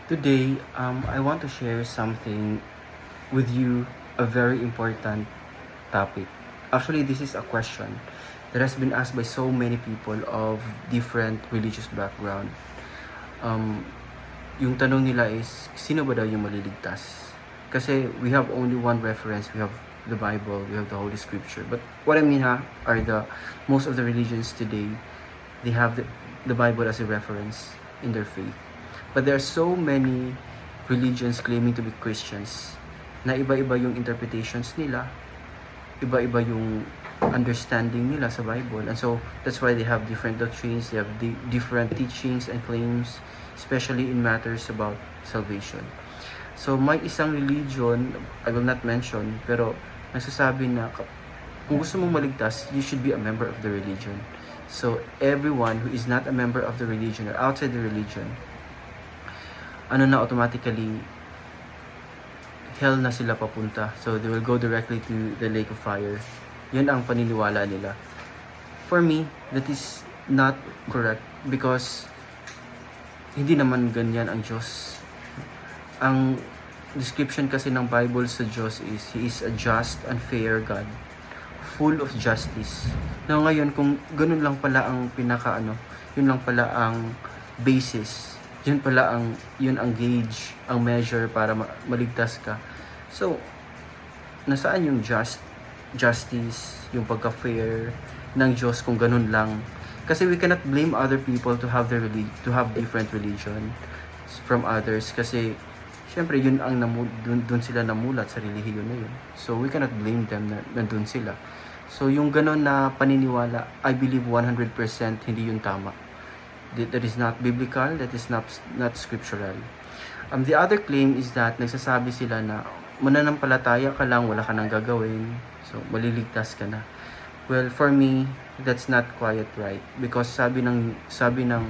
Today, I want to share something with you, a very important topic. Actually, this is a question that has been asked by so many people of different religious background. Um, yung tanong nila is, sino ba daw yung maliligtas? Kasi we have only one reference, we have the Bible, we have the Holy Scripture. But what I mean are most of the religions today, they have the Bible as a reference in their faith. But there are so many religions claiming to be Christians na iba-iba yung interpretations nila, iba-iba yung understanding nila sa Bible. And so, that's why they have different doctrines, they have different teachings and claims, especially in matters about salvation. So, may isang religion, I will not mention, pero nagsasabi na kung gusto mong maligtas, you should be a member of the religion. So, everyone who is not a member of the religion or outside the religion, automatically hell na sila papunta. So they will go directly to the lake of fire. Yun ang paniniwala nila. For me, that is not correct because hindi naman ganyan ang Diyos. Ang description kasi ng Bible sa Diyos is He is a just and fair God, full of justice. Na ngayon, kung ganun lang pala ang yun lang pala ang basis, yun ang gauge, ang measure para maligtas ka. So, nasaan yung justice, yung pagka-fair ng Diyos kung ganun lang? Kasi we cannot blame other people to have different religion from others kasi syempre yun ang dun sila namulat sa relihiyon na yun. So, we cannot blame them na nandun sila. So, yung ganun na paniniwala, I believe 100% hindi yun tama. That is not biblical, that is not scriptural. The other claim is that nagsasabi sila na mananampalataya ka lang, wala ka nang gagawin, so maliligtas ka na. Well, for me, that's not quite right because sabi ng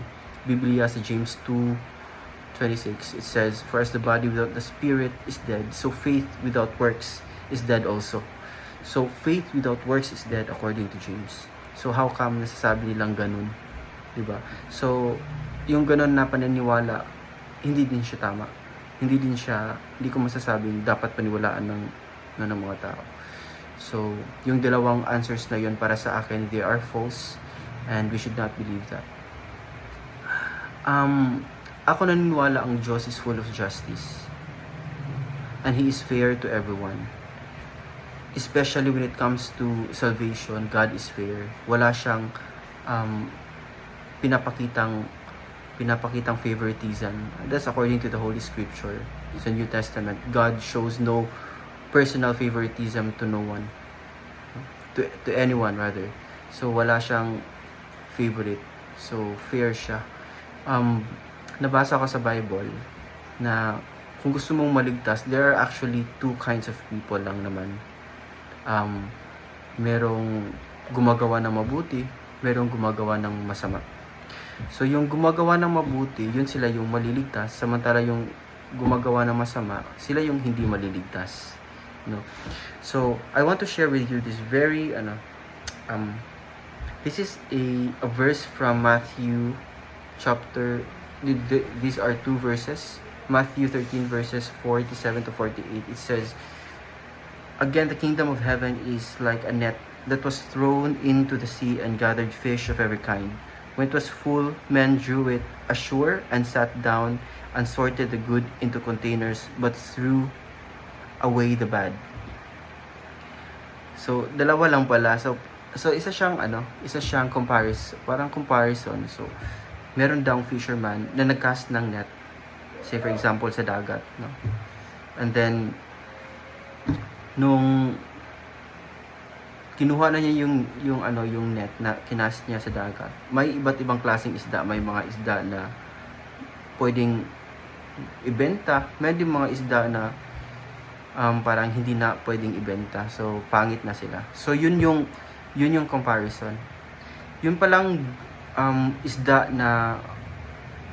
Biblia sa James 2:26, it says, "For as the body without the spirit is dead, so faith without works is dead also." So faith without works is dead according to James. So how come nasasabi nilang ganun? Diba? So, yung ganun na paniniwala, hindi din siya tama. Hindi ko masasabing dapat paniwalaan ng mga tao. So, yung dalawang answers na yun para sa akin, they are false and we should not believe that. Ako naniniwala ang Diyos is full of justice and He is fair to everyone. Especially when it comes to salvation, God is fair. Wala siyang pinapakitang favoritism. That's according to the Holy Scripture. Sa New Testament, God shows no personal favoritism to no one. To anyone rather. So wala siyang favorite. So fair siya. Nabasa ko sa Bible na kung gusto mong maligtas, there are actually two kinds of people lang naman. Merong gumagawa ng mabuti, merong gumagawa ng masama. So, yung gumagawa ng mabuti, yun sila yung maliligtas. Samantala yung gumagawa ng masama, sila yung hindi maliligtas. No? So, I want to share with you this this is a verse from Matthew chapter, these are two verses. Matthew 13 verses 47 to 48. It says, "Again, the kingdom of heaven is like a net that was thrown into the sea and gathered fish of every kind. When it was full, men drew it ashore and sat down and sorted the good into containers, but threw away the bad." So, dalawa lang pala. So isa siyang comparison. So, meron daw fisherman na nagcast ng net. Say for example sa dagat, no? And then nung kinuha na niya yung net na kinast niya sa dagat, may iba't ibang klaseng isda. May mga isda na pwedeng ibenta, may din mga isda na parang hindi na pwedeng ibenta, so pangit na sila. So yun yung comparison. Yun palang isda na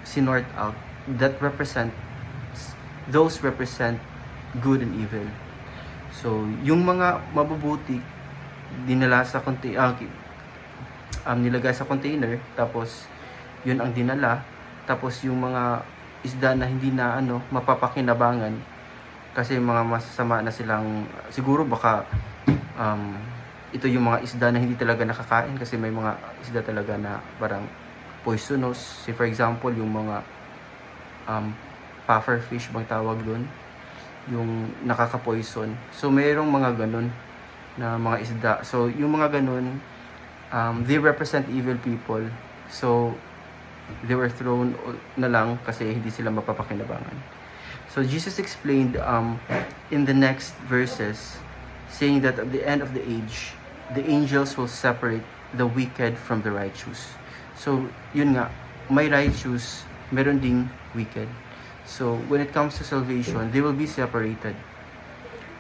sinort out, those represent good and evil. So yung mga mabubuti dinala sa nilagay sa container, tapos yun ang dinala, tapos yung mga isda na hindi na mapapakinabangan kasi mga masasama na silang, siguro baka ito yung mga isda na hindi talaga nakakain kasi may mga isda talaga na parang poisonous. Say for example, yung mga puffer fish bang tawag dun, yung nakaka-poison. So mayroong mga ganun na mga isda. So yung mga ganun, they represent evil people. So they were thrown na lang kasi hindi sila mapapakinabangan. So Jesus explained in the next verses, saying that at the end of the age, the angels will separate the wicked from the righteous. So yun nga, may righteous, meron ding wicked. So when it comes to salvation, they will be separated.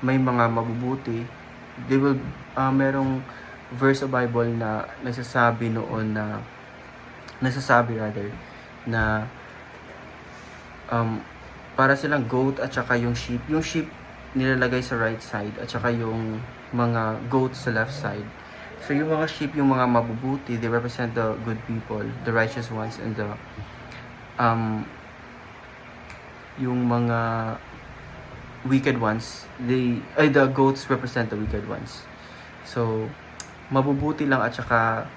May mga mabubuti, they will merong verse sa Bible na nagsasabi na para silang goat at saka yung sheep. Yung sheep nilalagay sa right side at saka yung mga goat sa left side. So yung mga sheep, yung mga mabubuti, they represent the good people, the righteous ones, and the yung mga wicked ones, the goats represent the wicked ones. So mabubuti lang at saka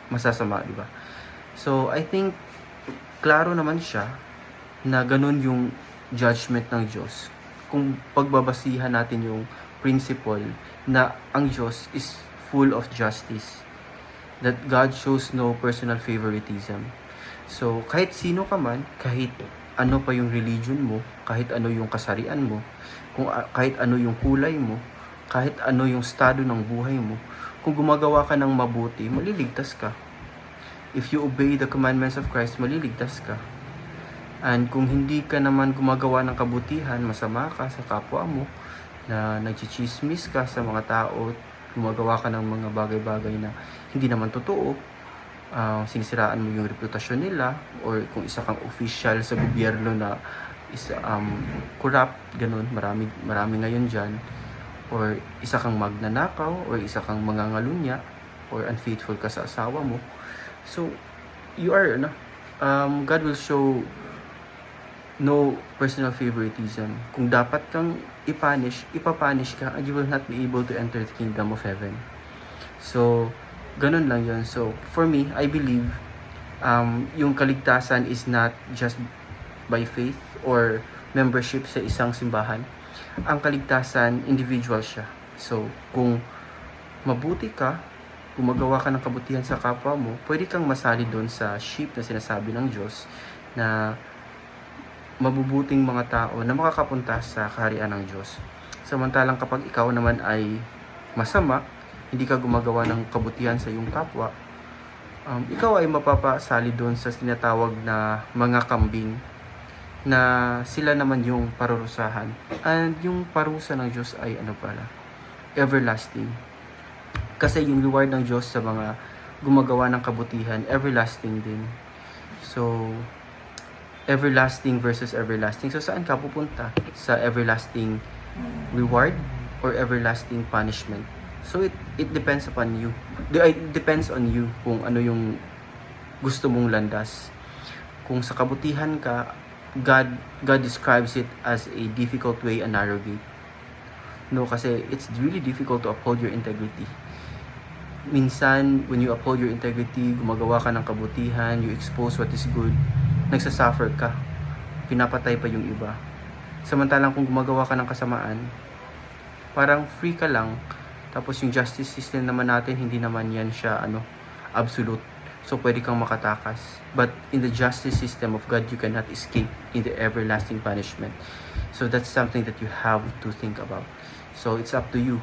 masasama, di ba? So I think klaro naman siya na ganun yung judgment ng Diyos. Kung pagbabasihan natin yung principle na ang Diyos is full of justice, that God shows no personal favoritism. So kahit sino ka man, kahit ano pa yung religion mo, kahit ano yung kasarian mo, kahit ano yung kulay mo, kahit ano yung estado ng buhay mo, kung gumagawa ka ng mabuti, maliligtas ka. If you obey the commandments of Christ, maliligtas ka. And kung hindi ka naman gumagawa ng kabutihan, masama ka sa kapwa mo, na nagchichismis ka sa mga tao, gumagawa ka ng mga bagay-bagay na hindi naman totoo, sinisiraan mo yung reputasyon nila, or kung isa kang official sa gobyerno na corrupt, ganun, marami ngayon dyan, or isa kang magnanakaw, or isa kang mangangalunya, or unfaithful ka sa asawa mo. So, you are, God will show no personal favoritism. Kung dapat kang ipapunish ka, and you will not be able to enter the kingdom of heaven. So, ganun lang yun. So, for me, I believe, yung kaligtasan is not just by faith or membership sa isang simbahan. Ang kaligtasan, individual siya. So, kung mabuti ka, gumagawa ka ng kabutihan sa kapwa mo, pwede kang masali doon sa sheep na sinasabi ng Diyos na mabubuting mga tao na makakapunta sa kaharian ng Diyos. Samantalang kapag ikaw naman ay masama, hindi ka gumagawa ng kabutihan sa iyong kapwa, ikaw ay mapapasali doon sa tinatawag na mga kambing na sila naman yung parurusahan. And yung parusa ng Diyos ay everlasting. Kasi yung reward ng Diyos sa mga gumagawa ng kabutihan, everlasting din. So, everlasting versus everlasting. So, saan ka pupunta? Sa everlasting reward or everlasting punishment? So, it depends upon you. It depends on you kung ano yung gusto mong landas. Kung sa kabutihan ka, God describes it as a difficult way, a narrow gate. No, kasi it's really difficult to uphold your integrity. Minsan, when you uphold your integrity, gumagawa ka ng kabutihan, you expose what is good, nagsasuffer ka, pinapatay pa yung iba. Samantalang kung gumagawa ka ng kasamaan, parang free ka lang, tapos yung justice system naman natin, hindi naman yan siya absolute. So pwede kang makatakas. But in the justice system of God, you cannot escape in the everlasting punishment. So that's something that you have to think about. So it's up to you.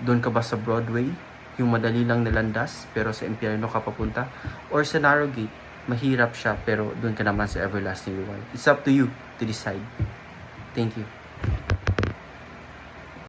Doon ka ba sa Broadway, yung madali lang nalandas, pero sa impyerno ka papunta? Or sa narrow gate, mahirap siya, pero doon ka naman sa everlasting reward. It's up to you to decide. Thank you.